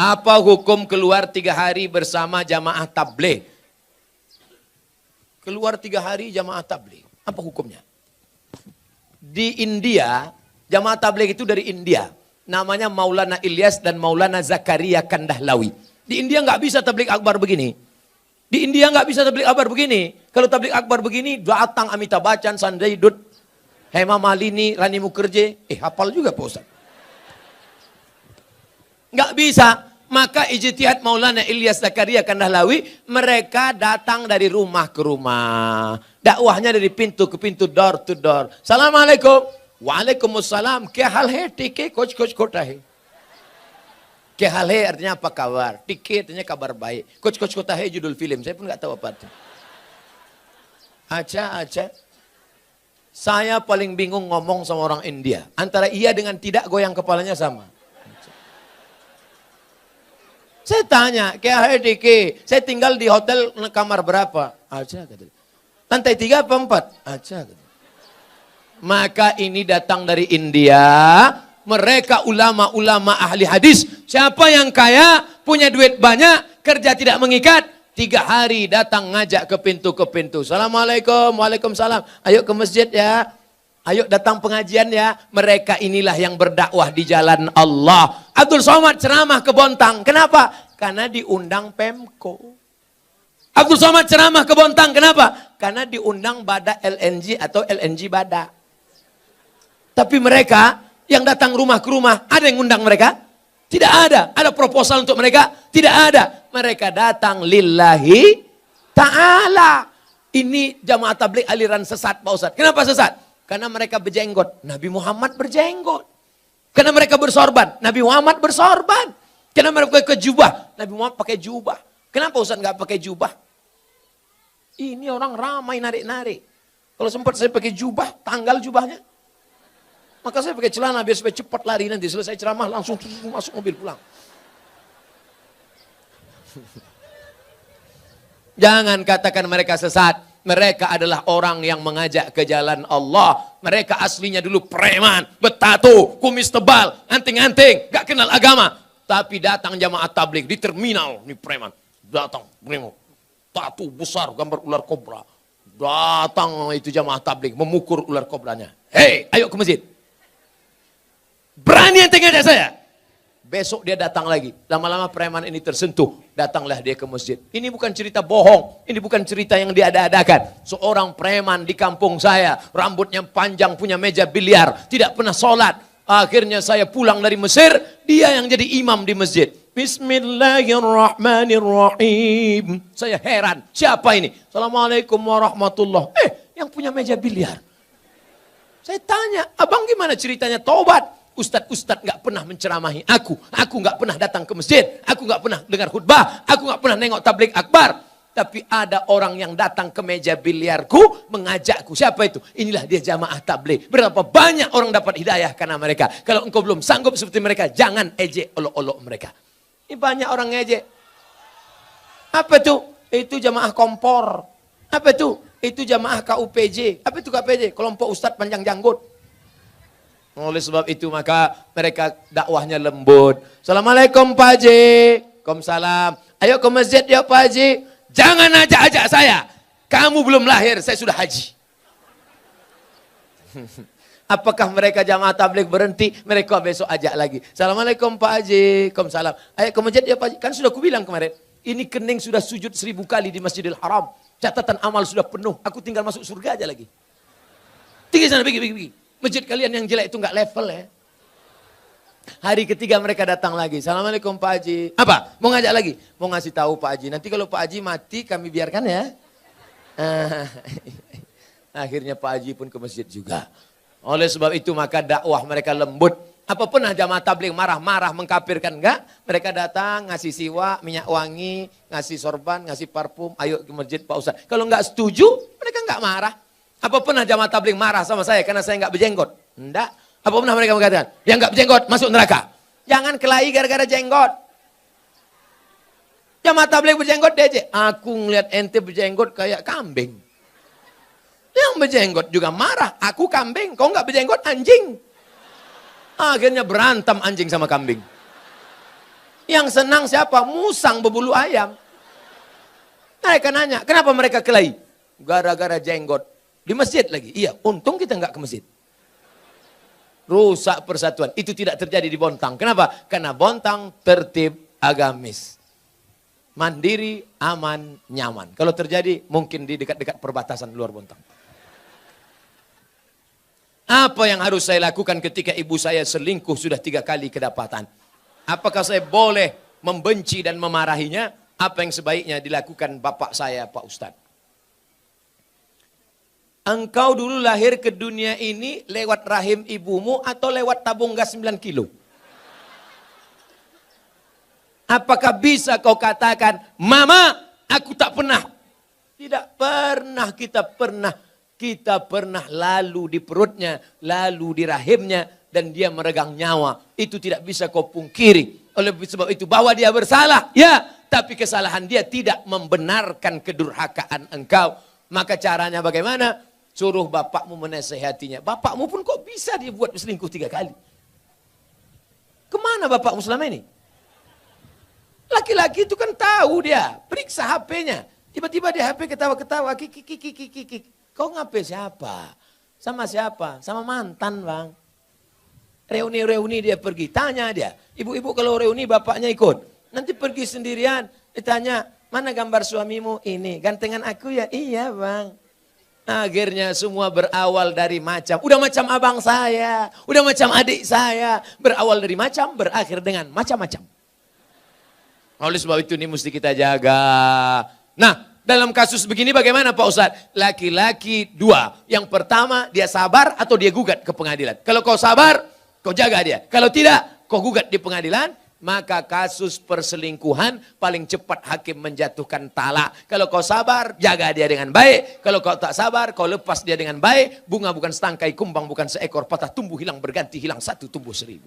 Apa hukum keluar 3 hari bersama jamaah tabligh? Keluar 3 hari jamaah tabligh, apa hukumnya? Di India, jamaah tabligh itu dari India. Namanya Maulana Ilyas dan Maulana Zakaria Kandahlawi. Di India nggak bisa tabligh akbar begini. Di India nggak bisa tabligh akbar begini. Kalau tabligh akbar begini, datang Amitabh Bachchan, Sanjay Dutt, Hema Malini, Rani Mukherjee. Hafal juga Pak Ustaz. Nggak bisa. Maka ijtihad Maulana Ilyas Zakaria Kandahlawi, mereka datang dari rumah ke rumah. Dakwahnya dari pintu ke pintu, door to door. Assalamualaikum. Waalaikumsalam. Kya hal hai? Tike kuch kota hai. Kya hal hai artinya apa kabar? Tike artinya kabar baik. Kuch kota hai judul film. Saya pun nggak tahu apa itu. Acha. Saya paling bingung ngomong sama orang India. Antara iya dengan tidak goyang kepalanya sama. Saya tanya, kayak HDK, saya tinggal di hotel kamar berapa? Aja katanya. Lantai 3 apa 4? Aja katanya. Maka ini datang dari India, mereka ulama-ulama ahli hadis. Siapa yang kaya, punya duit banyak, kerja tidak mengikat, 3 hari datang ngajak ke pintu. Assalamualaikum, waalaikumsalam. Ayo ke masjid ya. Ayo datang pengajian ya. Mereka inilah yang berdakwah di jalan Allah. Abdul Somad ceramah ke Bontang. Kenapa? Karena diundang Pemko. Abdul Somad ceramah ke Bontang. Kenapa? Karena diundang Bada LNG atau LNG Bada. Tapi mereka yang datang rumah ke rumah, ada yang undang mereka? Tidak ada. Ada proposal untuk mereka? Tidak ada. Mereka datang lillahi ta'ala. Ini jamaah tabligh aliran sesat Pak Ustaz. Kenapa sesat? Karena mereka berjenggot. Nabi Muhammad berjenggot. Karena mereka bersorban. Nabi Muhammad bersorban. Karena mereka pakai jubah. Nabi Muhammad pakai jubah. Kenapa Ustaz nggak pakai jubah? Ini orang ramai narik-narik. Kalau sempat saya pakai jubah, tanggal jubahnya. Maka saya pakai celana biar supaya cepat lari nanti. Selesai ceramah langsung masuk mobil pulang. Jangan katakan mereka sesat. Mereka adalah orang yang mengajak ke jalan Allah. Mereka aslinya dulu preman, bertato, kumis tebal, anting-anting, gak kenal agama. Tapi datang jamaah tabligh di terminal, ini preman. Datang, bremo, tato besar, gambar ular kobra. Datang itu jamaah tabligh, memukul ular kobranya. Hei, ayo ke masjid. Berani anting ngajak saya? Besok dia datang lagi. Lama-lama preman ini tersentuh. Datanglah dia ke masjid. Ini bukan cerita bohong. Ini bukan cerita yang diada-adakan. Seorang preman di kampung saya. Rambutnya panjang, punya meja biliar. Tidak pernah sholat. Akhirnya saya pulang dari Mesir. Dia yang jadi imam di masjid. Bismillahirrahmanirrahim. Saya heran. Siapa ini? Assalamualaikum warahmatullah. Yang punya meja biliar. Saya tanya, abang gimana ceritanya tobat? Ustadz nggak pernah menceramahi aku. Aku nggak pernah datang ke masjid. Aku nggak pernah dengar khutbah. Aku nggak pernah nengok tabligh akbar. Tapi ada orang yang datang ke meja biliarku mengajakku. Siapa itu? Inilah dia jamaah tabligh. Berapa banyak orang dapat hidayah karena mereka. Kalau engkau belum sanggup seperti mereka, jangan ejek olok-olok mereka. Ini banyak orang ngejek. Apa itu? Itu jamaah kompor. Apa itu? Itu jamaah KUPJ. Apa itu KUPJ? Kelompok Ustadz Panjang Janggut. Oleh sebab itu maka mereka dakwahnya lembut. Assalamualaikum Pak Haji. Waalaikumsalam. Ayo ke masjid ya Pak Haji. Jangan ajak-ajak saya. Kamu belum lahir, saya sudah haji. Apakah mereka jamaah tabligh berhenti? Mereka besok ajak lagi. Assalamualaikum Pak Haji. Waalaikumsalam. Ayo ke masjid ya Pak Haji. Kan sudah kubilang kemarin. Ini kening sudah sujud 1000 kali di Masjidil Haram. Catatan amal sudah penuh. Aku tinggal masuk surga aja lagi. Tinggi sana, pergi. Masjid kalian yang jelek itu nggak level ya. Hari ketiga mereka datang lagi. Assalamualaikum Pak Haji. Apa? Mau ngajak lagi? Mau ngasih tahu Pak Haji. Nanti kalau Pak Haji mati kami biarkan ya. Akhirnya Pak Haji pun ke masjid juga. Oleh sebab itu maka dakwah mereka lembut. Apa pernah jamaah tabligh marah-marah mengkafirkan? Enggak. Mereka datang ngasih siwak, minyak wangi, ngasih sorban, ngasih parfum. Ayo ke masjid Pak Ustaz. Kalau nggak setuju mereka nggak marah. Apa pernah jamaah tabligh marah sama saya karena saya nggak berjenggot? Enggak. Apa pernah mereka mengatakan, yang nggak berjenggot masuk neraka? Jangan kelahi gara-gara jenggot. Jamaah tabligh berjenggot DJ. Aku ngeliat ente berjenggot kayak kambing. Yang berjenggot juga marah. Aku kambing, kau nggak berjenggot anjing. Akhirnya berantem anjing sama kambing. Yang senang siapa? Musang berbulu ayam. Mereka nanya, kenapa mereka kelahi? Gara-gara jenggot. Di masjid lagi. Iya, untung kita nggak ke masjid. Rusak persatuan. Itu tidak terjadi di Bontang. Kenapa? Karena Bontang tertib agamis. Mandiri, aman, nyaman. Kalau terjadi mungkin di dekat-dekat perbatasan luar Bontang. Apa yang harus saya lakukan ketika ibu saya selingkuh sudah 3 kali kedapatan? Apakah saya boleh membenci dan memarahinya? Apa yang sebaiknya dilakukan bapak saya, Pak Ustadz? Engkau dulu lahir ke dunia ini lewat rahim ibumu atau lewat tabung gas 9 kilo? Apakah bisa kau katakan, Mama, aku tak pernah? Tidak pernah, kita pernah lalu di perutnya, lalu di rahimnya, dan dia meregang nyawa. Itu tidak bisa kau pungkiri. Oleh sebab itu bahwa dia bersalah, ya, tapi kesalahan dia tidak membenarkan kedurhakaan engkau. Maka caranya bagaimana? Suruh bapakmu menasehatinya. Bapakmu pun kok bisa dia buat selingkuh 3 kali? Kemana bapakmu selama ini? Laki-laki itu kan tahu dia. Periksa HP-nya. Tiba-tiba di HP ketawa-ketawa. Kau ngapain siapa? Sama siapa? Sama mantan, Bang. Reuni-reuni dia pergi. Tanya dia. Ibu-ibu kalau reuni bapaknya ikut. Nanti pergi sendirian. Ditanya, mana gambar suamimu? Ini. Gantengan aku ya? Iya, Bang. Akhirnya semua berawal dari macam. Udah macam abang saya. Udah macam adik saya. Berawal dari macam, berakhir dengan macam-macam. Oleh sebab itu ini mesti kita jaga. Nah, dalam kasus begini bagaimana Pak Ustadz? Laki-laki 2. Yang pertama dia sabar atau dia gugat ke pengadilan. Kalau kau sabar, kau jaga dia. Kalau tidak, kau gugat di pengadilan. Maka kasus perselingkuhan paling cepat hakim menjatuhkan talak. Kalau kau sabar, jaga dia dengan baik. Kalau kau tak sabar, kau lepas dia dengan baik. Bunga bukan setangkai, kumbang bukan seekor. Patah tumbuh hilang berganti, hilang 1 tumbuh 1000.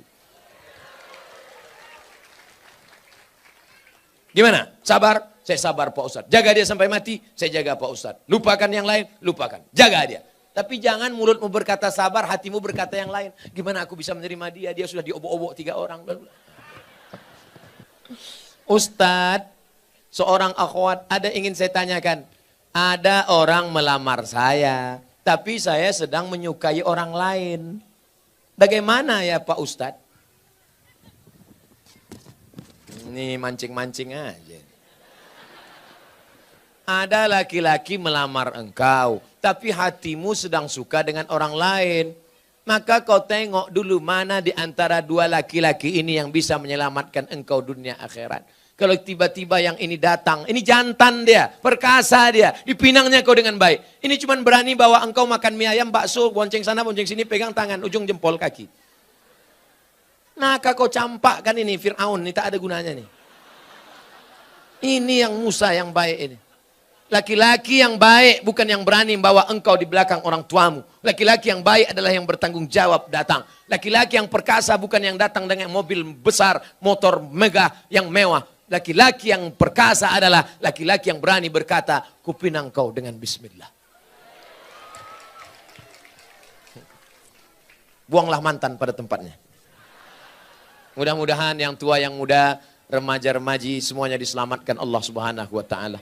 Gimana? Sabar? Saya sabar Pak Ustadz. Jaga dia sampai mati, saya jaga Pak Ustadz. Lupakan yang lain, lupakan. Jaga dia. Tapi jangan mulutmu berkata sabar, hatimu berkata yang lain. Gimana aku bisa menerima dia? Dia sudah diobok-obok 3 orang. Ustadz, seorang akhwat, ada ingin saya tanyakan. Ada orang melamar saya, tapi saya sedang menyukai orang lain. Bagaimana ya Pak Ustadz? Ini mancing-mancing aja. Ada laki-laki melamar engkau, tapi hatimu sedang suka dengan orang lain. Maka kau tengok dulu mana di antara 2 laki-laki ini yang bisa menyelamatkan engkau dunia akhirat. Kalau tiba-tiba yang ini datang, ini jantan dia, perkasa dia, dipinangnya kau dengan baik. Ini cuma berani bawa engkau makan mie ayam, bakso, bonceng sana, bonceng sini, pegang tangan, ujung jempol kaki. Maka kau campakkan ini Fir'aun, ini tak ada gunanya nih. Ini yang Musa yang baik ini. Laki-laki yang baik bukan yang berani membawa engkau di belakang orang tuamu. Laki-laki yang baik adalah yang bertanggung jawab datang. Laki-laki yang perkasa bukan yang datang dengan mobil besar, motor megah yang mewah. Laki-laki yang perkasa adalah laki-laki yang berani berkata, kupinang kau dengan bismillah. Buanglah mantan pada tempatnya. Mudah-mudahan yang tua, yang muda, remaja-remaji semuanya diselamatkan Allah Subhanahu wa taala.